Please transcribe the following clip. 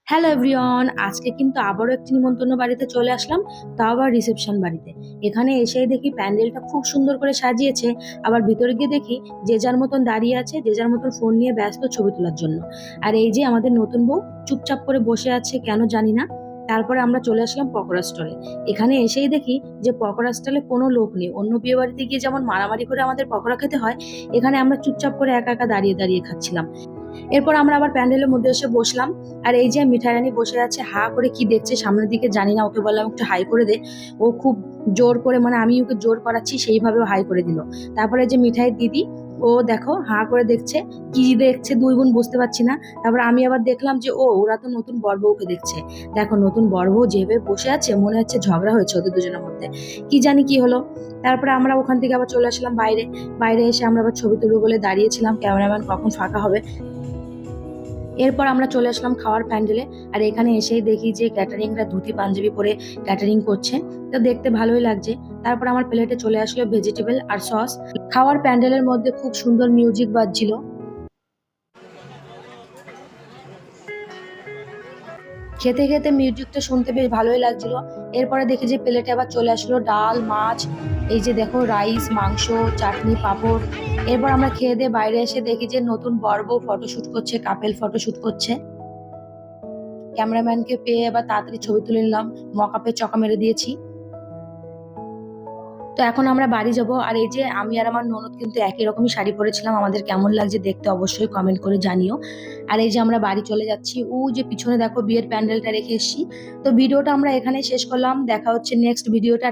Hello everyone, আজকে কিন্তু আবারও একটি নিমন্ত্রণ বাড়িতে চলে আসলাম, তাও আবার রিসেপশন বাড়িতে। এখানে এসেই দেখি প্যান্ডেলটা খুব সুন্দর করে সাজিয়েছে। আবার ভিতরে গিয়ে দেখি যে যার মতন দাঁড়িয়ে আছে, যে যার মতন ফোন নিয়ে ব্যস্ত ছবি তোলার জন্য। আর এই যে আমাদের নতুন বউ চুপচাপ করে বসে আছে, কেন জানি না। তারপরে আমরা চলে আসলাম পকোড়া স্টলে। এখানে এসেই দেখি যে পকোড়া স্টলে কোনো লোক নেই। অন্য বিয়ে বাড়িতে গিয়ে যেমন মারামারি করে আমাদের পকোড়া খেতে হয়, এখানে আমরা চুপচাপ করে একা একা দাঁড়িয়ে দাঁড়িয়ে খাচ্ছিলাম। এরপর আমরা আবার প্যান্ডেলের মধ্যে এসে বসলাম। আর এই যে মিঠাই রানী বসে আছে, হা করে কি দেখছে সামনের দিকে জানি না। ওকে বললাম একটু হাই করে দে। ও খুব জোর করে, মানে আমি ওকে জোর করাচ্ছি সেইভাবেও হাই করে দিল। তারপরে যে মিঠাইয়ের দিদি, ও দেখো হা করে দেখছে, কি দেখছে দুই বোন বুঝতে পারছি না। তারপরে আমি আবার দেখলাম যে ওরা তো নতুন বর বউকে দেখছে। দেখো নতুন বর বউ যেভাবে বসে আছে, মনে হচ্ছে ঝগড়া হয়েছে ওদের দুজনের মধ্যে, কি জানি কি হলো। তারপরে আমরা ওখান থেকে আবার চলে আসলাম বাইরে। বাইরে এসে আমরা আবার ছবি তুলবো বলে দাঁড়িয়েছিলাম, ক্যামেরাম্যান কখন ফাঁকা হবে। এরপর আমরা চলে আসলাম খাওয়ার প্যান্ডেলে। আর এখানে এসেই দেখি যে ক্যাটারিংরা ধুতি পাঞ্জাবি পরে ক্যাটারিং করছে, তো দেখতে ভালোই লাগছে। তারপর আমার প্লেটে চলে আসলো ভেজিটেবল আর সস। খাওয়ার প্যান্ডেলের মধ্যে খুব সুন্দর মিউজিক বাজছিল। খেতে খেতে মিউজিকটা শুনতে বেশ ভালোই লাগছিল। এরপরে দেখি যে প্লেটে আবার চলে আসলো ডাল, মাছ, এই যে দেখো রাইস, মাংস, চাটনি, পাঁপড়। এরপর আমরা খেয়ে দিয়ে বাইরে এসে দেখি যে নতুন বর বউ ফটোশুট করছে, কাপেল ফটোশুট করছে। ক্যামেরাম্যানকে পেয়ে এবার তাড়াতাড়ি ছবি তুলে নিলাম, মকআপে চকা মেরে দিয়েছি। তো এখন আমরা বাড়ি যাব। আর এই যে আমি আর আমার ননদ কিন্তু একই রকমই শাড়ি পরেছিলাম, আমাদের কেমন লাগছে দেখতে অবশ্যই কমেন্ট করে জানিও। আর এই যে আমরা বাড়ি চলে যাচ্ছি, ও যে পিছনে দেখো বিয়ের প্যান্ডেলটা রেখে এসেছি। তো ভিডিওটা আমরা এখানে শেষ করলাম, দেখা হচ্ছে নেক্সট ভিডিওটা।